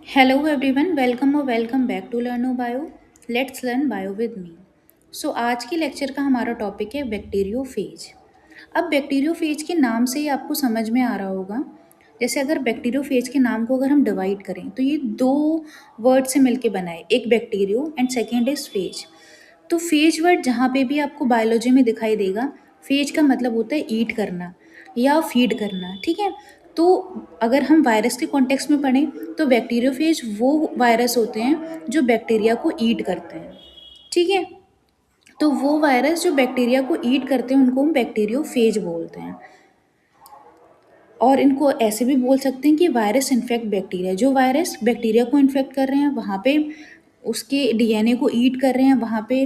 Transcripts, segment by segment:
Hello everyone, welcome or welcome back to Learno Bio. Let's learn bio with me. आज के lecture का हमारा topic है bacteriophage. अब बैक्टीरियोफेज के नाम से ही आपको समझ में आ रहा होगा। जैसे अगर बैक्टीरियोफेज के नाम को अगर हम डिवाइड करें तो ये दो वर्ड से मिलके बना है, एक bacterio and second is phase. तो फेज वर्ड जहाँ पे भी आपको बायोलॉजी में दिखाई देगा, फेज का मतलब होता है ईट करना या फीड करना, ठीक है। तो अगर हम वायरस के कॉन्टेक्स्ट में पढ़ें तो बैक्टीरियोफेज वो वायरस होते हैं जो बैक्टीरिया को ईट करते हैं, ठीक है। तो वो वायरस जो बैक्टीरिया को ईट करते हैं उनको हम बैक्टीरियोफेज बोलते हैं। और इनको ऐसे भी बोल सकते हैं कि वायरस इन्फेक्ट बैक्टीरिया, जो वायरस बैक्टीरिया को इन्फेक्ट कर रहे हैं वहाँ पे उसके डीएनए को ईट कर रहे हैं, वहाँ पे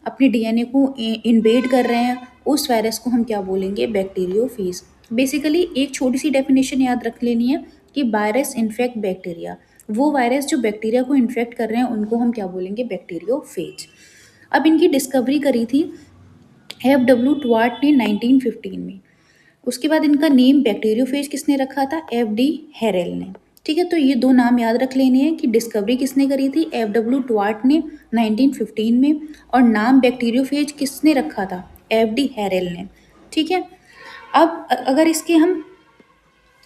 अपने डीएनए को इन्वेड कर रहे हैं, उस वायरस को हम क्या बोलेंगे, बैक्टीरियोफेज। बेसिकली एक छोटी सी डेफिनेशन याद रख लेनी है कि वायरस इन्फेक्ट बैक्टीरिया, वो वायरस जो बैक्टीरिया को इन्फेक्ट कर रहे हैं उनको हम क्या बोलेंगे, बैक्टीरियोफेज। अब इनकी डिस्कवरी करी थी F.W. टुवार्ट ने 1915 में। उसके बाद इनका नेम बैक्टीरियोफेज किसने रखा था, F.D. हैरेल ने, ठीक है। तो ये दो नाम याद रख लेने हैं कि डिस्कवरी किसने करी थी, F.W. टुवार्ट ने 1915 में, और नाम बैक्टीरियोफेज किसने रखा था, F.D. हैरेल ने, ठीक है। अब अगर इसके हम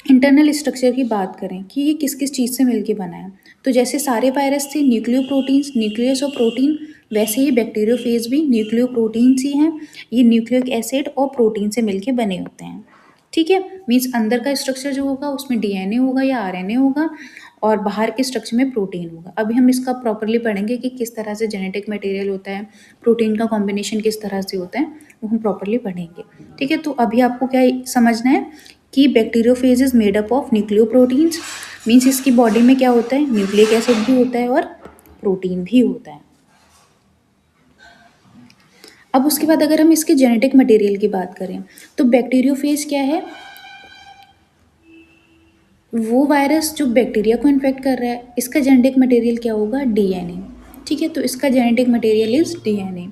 इंटरनल स्ट्रक्चर की बात करें कि ये किस किस चीज़ से मिलके बना है, तो जैसे सारे वायरस थे न्यूक्लियोप्रोटीन्स, न्यूक्लियस और प्रोटीन, वैसे ही बैक्टीरियोफेज भी न्यूक्लियोप्रोटीन्स ही हैं। ये न्यूक्लिक एसिड और प्रोटीन से मिलके बने होते हैं, ठीक है। मीन्स अंदर का स्ट्रक्चर जो होगा उसमें डीएनए होगा या आरएनए होगा, और बाहर के स्ट्रक्चर में प्रोटीन होगा। अभी हम इसका प्रॉपरली पढ़ेंगे कि किस तरह से जेनेटिक मटेरियल होता है, प्रोटीन का कॉम्बिनेशन किस तरह से होता है, वो हम प्रॉपरली पढ़ेंगे, ठीक है। तो अभी आपको क्या समझना है कि bacteriophage is made up of nucleoproteins. Means इसकी बॉडी में क्या होता है, न्यूक्लिक एसिड भी होता है और प्रोटीन भी होता है। अब उसके बाद अगर हम इसके जेनेटिक मटेरियल की बात करें तो बैक्टीरियोफेज क्या है, वो वायरस जो बैक्टीरिया को इन्फेक्ट कर रहा है, इसका जेनेटिक मटेरियल क्या होगा, डीएनए, ठीक है। तो इसका जेनेटिक मटेरियल इज डीएनए।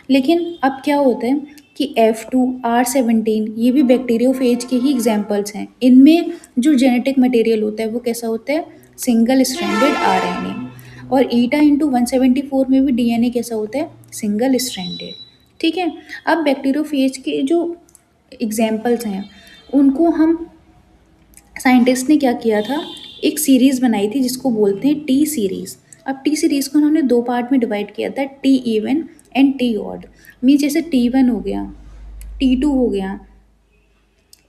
लेकिन अब क्या होता है कि F2R17 ये भी बैक्टीरियोफेज के ही एग्जाम्पल्स हैं। इनमें जो जेनेटिक मटेरियल होता है वो कैसा होता है, सिंगल स्ट्रैंडेड आरएनए। और ईटा-174 में भी डीएनए कैसा होता है, सिंगल स्ट्रैंडेड, ठीक है। अब बैक्टीरियोफेज के जो एग्जाम्पल्स हैं उनको हम, साइंटिस्ट ने क्या किया था, एक सीरीज़ बनाई थी जिसको बोलते हैं टी सीरीज़। अब टी सीरीज़ को उन्होंने दो पार्ट में डिवाइड किया था, T even and T odd. Means जैसे T1 हो गया, T2 हो गया,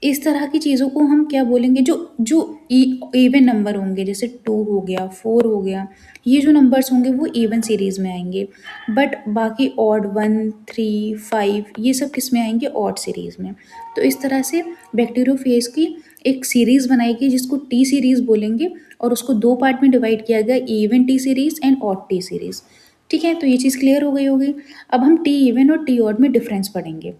इस तरह की चीज़ों को हम क्या बोलेंगे, जो जो इवन नंबर होंगे, जैसे 2 हो गया, 4 हो गया, ये जो नंबर्स होंगे वो इवन सीरीज़ में आएंगे। बट बाकी ऑड 1, 3, 5 ये सब किस में आएंगे, ऑड सीरीज़ में। तो इस तरह से बैक्टीरियोफेज की एक सीरीज़ बनाई गई जिसको टी सीरीज़ बोलेंगे, और उसको दो पार्ट में डिवाइड किया गया, even T series and odd T series, ठीक है। तो ये चीज़ क्लियर हो गई होगी। अब हम टी इवन और टी ऑड में डिफरेंस पढ़ेंगे।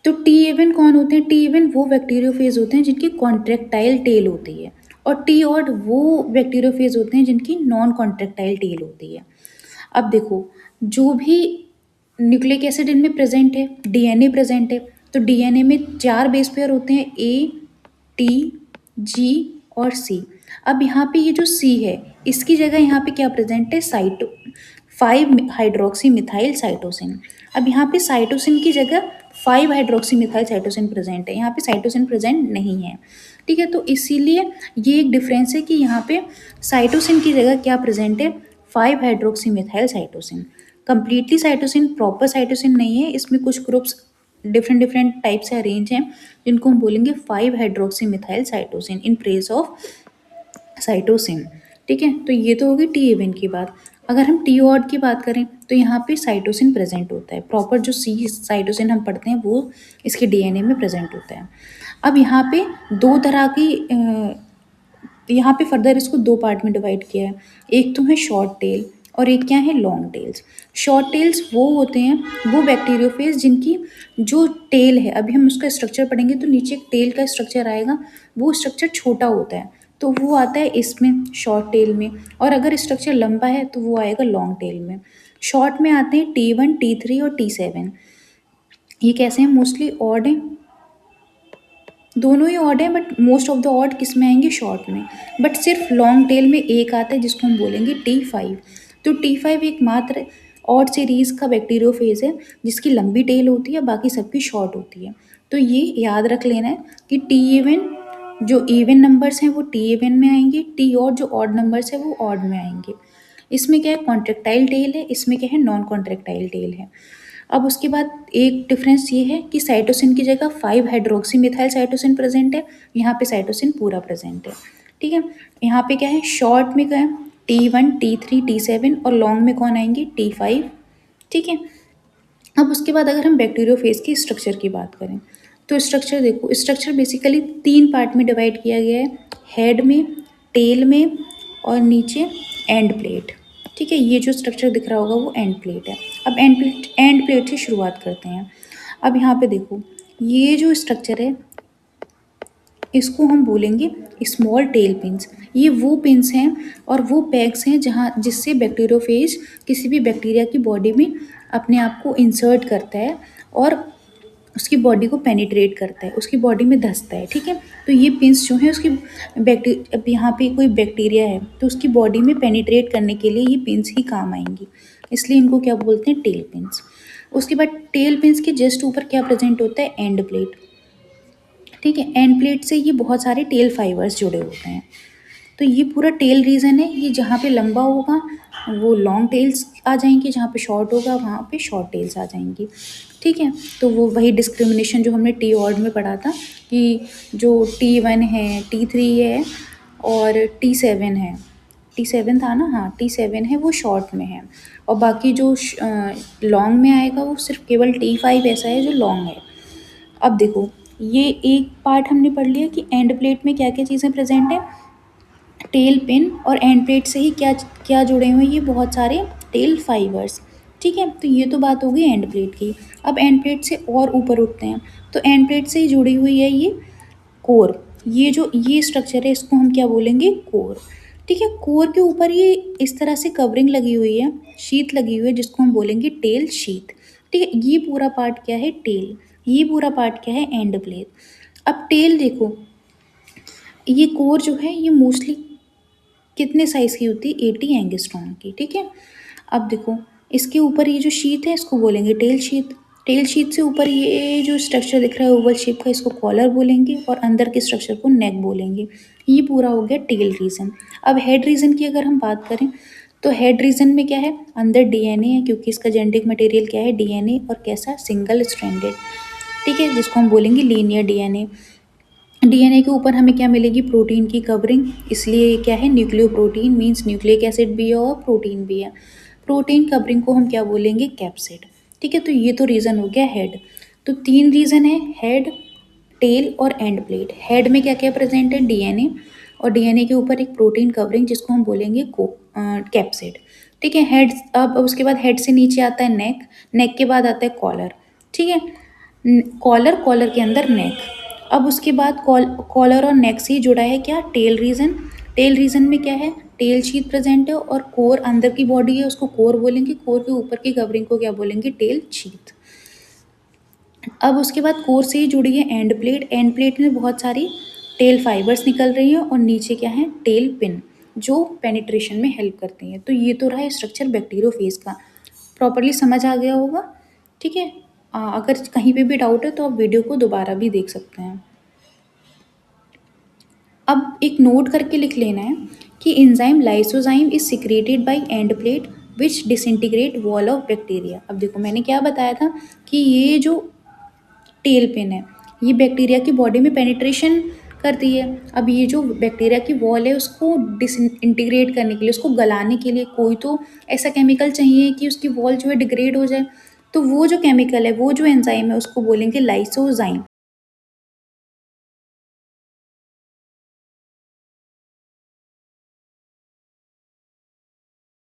तो टी इवन कौन होते हैं, टी इवन वो बैक्टीरियोफेज होते हैं जिनकी कॉन्ट्रेक्टाइल टेल होती है, और टी ऑड वो बैक्टीरियोफेज होते हैं जिनकी नॉन कॉन्ट्रेक्टाइल टेल होती है। अब देखो, जो भी न्यूक्लिक एसिड इनमें प्रेजेंट है, डीएनए प्रेजेंट है, तो डीएनए में चार बेस पेयर होते हैं, ए, टी, जी और सी। अब यहाँ पे ये जो सी है इसकी जगह यहाँ पे क्या प्रेजेंट है, साइटो 5 हाइड्रोक्सी मिथाइल साइटोसिन। अब यहाँ पे साइटोसिन की जगह 5 हाइड्रोक्सी मिथाइल साइटोसिन प्रेजेंट है, यहाँ पे साइटोसिन प्रेजेंट नहीं है, ठीक है। तो इसीलिए ये एक डिफरेंस है कि यहाँ पे साइटोसिन की जगह क्या प्रेजेंट है, 5 hydroxy methyl cytosine. Completely cytosine proper cytosine नहीं है, इसमें कुछ ग्रुप्स डिफरेंट डिफरेंट टाइप से अरेंज हैं जिनको हम बोलेंगे 5 hydroxy methyl cytosine in place of cytosine, ठीक है। तो ये तो होगी टी इवन की बात। अगर हम टी ऑड की बात करें तो यहाँ पे साइटोसिन प्रेजेंट होता है, प्रॉपर जो सी साइटोसिन हम पढ़ते हैं वो इसके डीएनए में प्रेजेंट होता है। अब यहाँ पे दो तरह की यहाँ पे फर्दर इसको दो पार्ट में डिवाइड किया है, एक तो है शॉर्ट टेल और एक क्या है, लॉन्ग टेल्स। शॉर्ट टेल्स वो होते हैं, वो बैक्टीरियोफेज जिनकी जो टेल है, अभी हम उसका स्ट्रक्चर पढ़ेंगे तो नीचे एक टेल का स्ट्रक्चर आएगा, वो स्ट्रक्चर छोटा होता है तो वो आता है इसमें शॉर्ट टेल में, और अगर स्ट्रक्चर लंबा है तो वो आएगा लॉन्ग टेल में। शॉर्ट में आते हैं T1, T3 और T7। ये कैसे हैं, मोस्टली ऑड हैं, दोनों ही ऑड हैं, but most of the odd किस में आएंगे, शॉर्ट में। बट सिर्फ लॉन्ग टेल में एक आता है जिसको हम बोलेंगे T5। तो T5 एकमात्र ऑड सीरीज का बैक्टीरियोफेज है जिसकी लंबी टेल होती है, बाकी सबकी शॉर्ट होती है। तो ये याद रख लेना है कि टी इवन जो इवन नंबर्स हैं वो टी इवन में आएंगे, टी ऑड जो ऑड नंबर्स है वो ऑड में आएंगे। इसमें क्या है, कॉन्ट्रेक्टाइल टेल है, इसमें क्या है, नॉन कॉन्ट्रेक्टाइल टेल है। अब उसके बाद एक डिफरेंस ये है कि साइटोसिन की जगह 5 हाइड्रोक्सी मिथाइल साइटोसिन प्रेजेंट है, यहाँ पे साइटोसिन पूरा प्रेजेंट है। ठीक है, यहाँ पे क्या है, शॉर्ट में क्या है, T1 T3 T7 और लॉन्ग में कौन आएंगे, T5। ठीक है, अब उसके बाद अगर हम बैक्टीरियोफेज की स्ट्रक्चर की बात करें तो स्ट्रक्चर देखो, स्ट्रक्चर बेसिकली 3 पार्ट में डिवाइड किया गया है, हेड में, टेल में और नीचे एंड प्लेट। ठीक है, ये जो स्ट्रक्चर दिख रहा होगा वो एंड प्लेट है। अब एंड प्लेट से शुरुआत करते हैं। अब यहाँ पे देखो, ये जो स्ट्रक्चर है इसको हम बोलेंगे स्मॉल टेल पिंस। ये वो पिंस हैं और वो पैक्स हैं जहाँ जिससे बैक्टीरियोफेज किसी भी बैक्टीरिया की बॉडी में अपने आप को इंसर्ट करता है और उसकी बॉडी को पेनिट्रेट करता है, उसकी बॉडी में धंसता है। ठीक है, तो ये पिंस जो है उसकी अब यहाँ पे कोई बैक्टीरिया है तो उसकी बॉडी में पेनिट्रेट करने के लिए ये पिंस ही काम आएंगी, इसलिए इनको क्या बोलते हैं, टेल पिंस। उसके बाद टेल पिंस के जस्ट ऊपर क्या प्रेजेंट होता है, एंड प्लेट। ठीक है, एंड प्लेट से ये बहुत सारे टेल फाइबर्स जुड़े होते हैं। तो ये पूरा टेल रीजन है, ये जहाँ पे लंबा होगा वो लॉन्ग टेल्स आ जाएंगी, जहाँ पे शॉर्ट होगा वहाँ पे शॉर्ट टेल्स आ जाएंगी। ठीक है, तो वो वही डिस्क्रिमिनेशन जो हमने टी ऑड में पढ़ा था कि जो T1 है, T3 है और T7 है, T7 था ना, हाँ T7 है वो शॉर्ट में है, और बाकी जो लॉन्ग में आएगा वो सिर्फ केवल T5 ऐसा है जो लॉन्ग है। अब देखो, ये एक पार्ट हमने पढ़ लिया कि एंड प्लेट में क्या क्या चीज़ें प्रेजेंट है, टेल पिन और एंड प्लेट से ही क्या क्या जुड़े हुए हैं, ये बहुत सारे टेल फाइबर्स। ठीक है, तो ये तो बात हो गई एंड प्लेट की। अब एंड प्लेट से और ऊपर उठते हैं, तो एंड प्लेट से ही जुड़ी हुई है ये कोर। ये जो ये स्ट्रक्चर है इसको हम क्या बोलेंगे, कोर। ठीक है, कोर के ऊपर ये इस तरह से कवरिंग लगी हुई है, शीत लगी हुई है जिसको हम बोलेंगे टेल शीत। ठीक है, ये पूरा पार्ट क्या है, टेल। ये पूरा पार्ट क्या है, एंड प्लेट। अब टेल देखो, ये कोर जो है ये मोस्टली कितने साइज़ की होती है, 80 एंगस्ट्रॉम की। ठीक है, अब देखो इसके ऊपर ये जो शीट है इसको बोलेंगे टेल शीट। टेल शीट से ऊपर ये जो स्ट्रक्चर दिख रहा है ओवल शेप का, इसको कॉलर बोलेंगे और अंदर के स्ट्रक्चर को नेक बोलेंगे। ये पूरा हो गया टेल रीजन। अब हेड रीजन की अगर हम बात करें तो हेड रीजन में क्या है, अंदर डीएनए है क्योंकि इसका जेनेटिक मटेरियल क्या है, डीएनए, और कैसा, सिंगल स्ट्रैंडेड। ठीक है, जिसको हम बोलेंगे लीनियर डीएनए। डीएनए के ऊपर हमें क्या मिलेगी, प्रोटीन की कवरिंग, इसलिए ये क्या है, न्यूक्लियोप्रोटीन, मीन्स न्यूक्लिक एसिड भी है और प्रोटीन भी है। प्रोटीन कवरिंग को हम क्या बोलेंगे, कैप्सिड। ठीक है, तो ये तो रीज़न हो गया हेड। तो 3 रीज़न है, हेड, टेल और एंड प्लेट। हेड में क्या क्या प्रेजेंट है, डीएनए, और डीएनए के ऊपर एक प्रोटीन कवरिंग जिसको हम बोलेंगे कैप्सिड। ठीक है, हेड। अब उसके बाद हेड से नीचे आता है नेक, नेक के बाद आता है कॉलर। ठीक है, कॉलर, कॉलर के अंदर नेक। अब उसके बाद कॉलर और नेक से ही जुड़ा है क्या, टेल रीजन। टेल रीजन में क्या है, टेल शीट प्रेजेंट है और कोर अंदर की बॉडी है उसको कोर बोलेंगे, कोर के ऊपर की कवरिंग को क्या बोलेंगे, टेल शीट। अब उसके बाद कोर से ही जुड़ी है एंड प्लेट। एंड प्लेट में बहुत सारी टेल फाइबर्स निकल रही हैं और नीचे क्या है, टेल पिन, जो पेनिट्रेशन में हेल्प करती हैं। तो ये तो रहा स्ट्रक्चर बैक्टीरियोफेज का, प्रॉपरली समझ आ गया होगा। ठीक है, अगर कहीं पे भी डाउट है तो आप वीडियो को दोबारा भी देख सकते हैं। अब एक नोट करके लिख लेना है कि enzyme lysozyme is secreted by end plate which disintegrate wall of bacteria. अब देखो मैंने क्या बताया था कि ये जो टेल पिन है ये बैक्टीरिया की बॉडी में पेनिट्रेशन करती है। अब ये जो बैक्टीरिया की वॉल है उसको डिसइंटीग्रेट करने के लिए, उसको गलाने के लिए कोई तो ऐसा केमिकल चाहिए कि उसकी वॉल जो है डिग्रेड हो जाए। तो वो जो केमिकल है, वो जो एंजाइम है उसको बोलेंगे लाइसोजाइम।